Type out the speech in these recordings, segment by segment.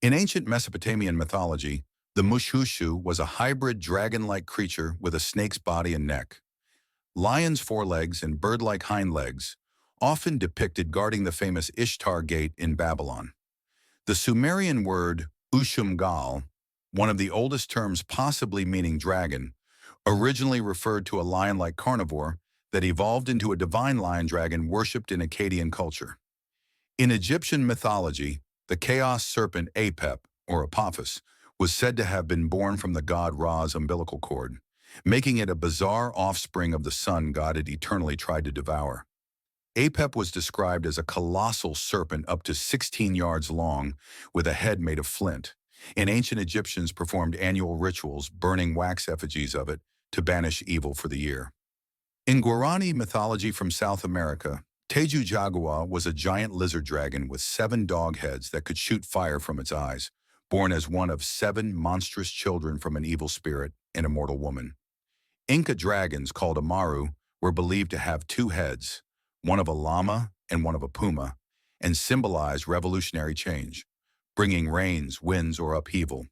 In ancient Mesopotamian mythology, the Mushushu was a hybrid dragon-like creature with a snake's body and neck, lion's forelegs and bird-like hind legs, often depicted guarding the famous Ishtar Gate in Babylon. The Sumerian word Ushumgal, one of the oldest terms possibly meaning dragon, originally referred to a lion-like carnivore that evolved into a divine lion dragon worshipped in Akkadian culture. In Egyptian mythology, the chaos serpent Apep, or Apophis, was said to have been born from the god Ra's umbilical cord, making it a bizarre offspring of the sun God had eternally tried to devour. Apep was described as a colossal serpent up to 16 yards long with a head made of flint, and ancient Egyptians performed annual rituals burning wax effigies of it to banish evil for the year. In Guarani mythology from South America, Teju Jaguar was a giant lizard dragon with 7 dog heads that could shoot fire from its eyes, born as one of 7 monstrous children from an evil spirit and a mortal woman. Inca dragons called Amaru were believed to have 2 heads, one of a llama and one of a puma, and symbolize revolutionary change, bringing rains, winds, or upheaval.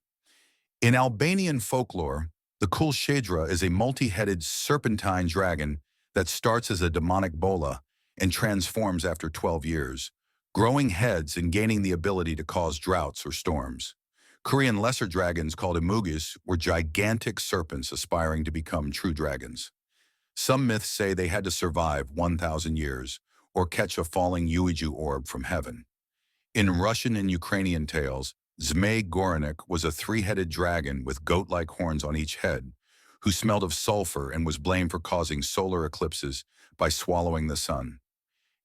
In Albanian folklore, the Kulshedra is a multi-headed serpentine dragon that starts as a demonic bola and transforms after 12 years, growing heads and gaining the ability to cause droughts or storms. Korean lesser dragons called Imugis were gigantic serpents aspiring to become true dragons. Some myths say they had to survive 1,000 years or catch a falling Yuiju orb from heaven. In Russian and Ukrainian tales, Zmei Goranik was a 3-headed dragon with goat-like horns on each head, who smelled of sulfur and was blamed for causing solar eclipses by swallowing the sun.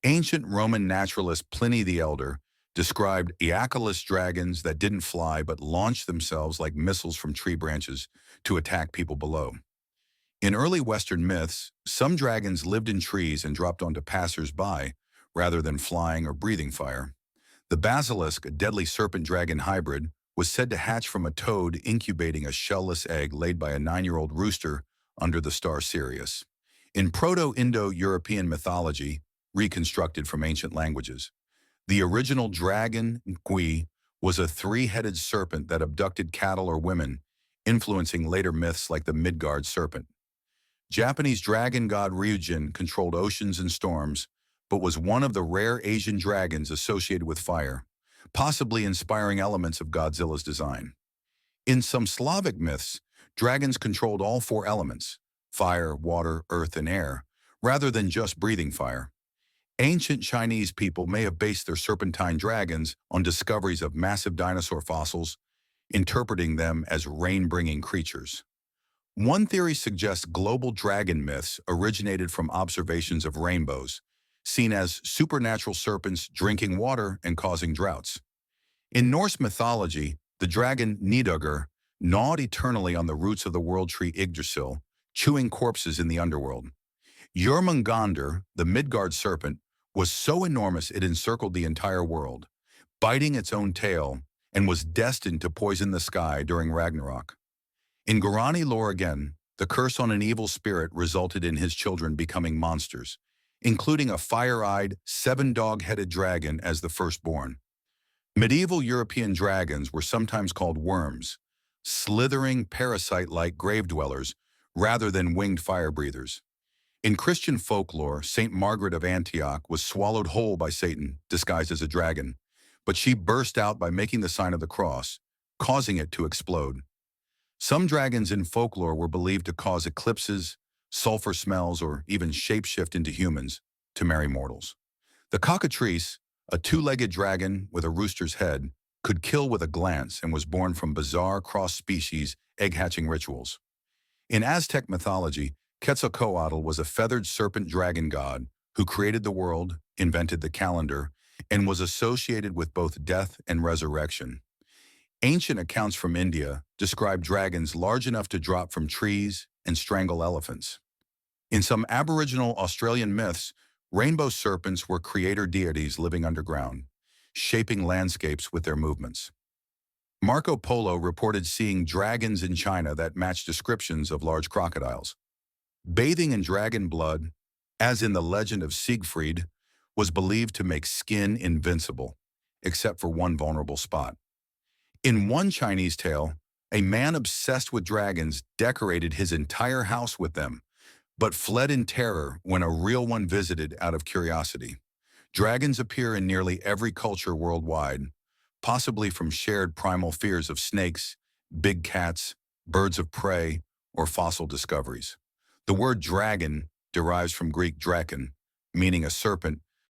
Ancient Roman naturalist Pliny the Elder described Iacolus dragons that didn't fly but launched themselves like missiles from tree branches to attack people below. In early Western myths, some dragons lived in trees and dropped onto passers-by rather than flying or breathing fire. The basilisk, a deadly serpent-dragon hybrid, was said to hatch from a toad incubating a shellless egg laid by a 9-year-old rooster under the star Sirius. In Proto-Indo-European mythology, reconstructed from ancient languages, the original dragon, Ngui, was a 3-headed serpent that abducted cattle or women, influencing later myths like the Midgard serpent. Japanese dragon god Ryujin controlled oceans and storms, but was one of the rare Asian dragons associated with fire, possibly inspiring elements of Godzilla's design. In some Slavic myths, dragons controlled all 4 elements, fire, water, earth, and air, rather than just breathing fire. Ancient Chinese people may have based their serpentine dragons on discoveries of massive dinosaur fossils, interpreting them as rain-bringing creatures. One theory suggests global dragon myths originated from observations of rainbows, seen as supernatural serpents drinking water and causing droughts. In Norse mythology, the dragon Nidugr gnawed eternally on the roots of the world tree Yggdrasil, chewing corpses in the underworld. Jormungandr, the Midgard serpent, was so enormous it encircled the entire world, biting its own tail, and was destined to poison the sky during Ragnarok. In Guarani lore again, the curse on an evil spirit resulted in his children becoming monsters, including a fire-eyed, 7-dog-headed dragon as the firstborn. Medieval European dragons were sometimes called worms, slithering parasite-like grave dwellers rather than winged fire breathers. In Christian folklore, Saint Margaret of Antioch was swallowed whole by Satan, disguised as a dragon, but she burst out by making the sign of the cross, causing it to explode. Some dragons in folklore were believed to cause eclipses, sulfur smells, or even shapeshift into humans to marry mortals. The cockatrice, a 2-legged dragon with a rooster's head, could kill with a glance and was born from bizarre cross-species egg-hatching rituals. In Aztec mythology, Quetzalcoatl was a feathered serpent dragon god who created the world, invented the calendar, and was associated with both death and resurrection. Ancient accounts from India describe dragons large enough to drop from trees and strangle elephants. In some Aboriginal Australian myths, rainbow serpents were creator deities living underground, shaping landscapes with their movements. Marco Polo reported seeing dragons in China that matched descriptions of large crocodiles. Bathing in dragon blood, as in the legend of Siegfried, was believed to make skin invincible, except for one vulnerable spot. In one Chinese tale, a man obsessed with dragons decorated his entire house with them, but fled in terror when a real one visited out of curiosity. Dragons appear in nearly every culture worldwide, possibly from shared primal fears of snakes, big cats, birds of prey, or fossil discoveries. The word dragon derives from Greek drakon, meaning a serpent,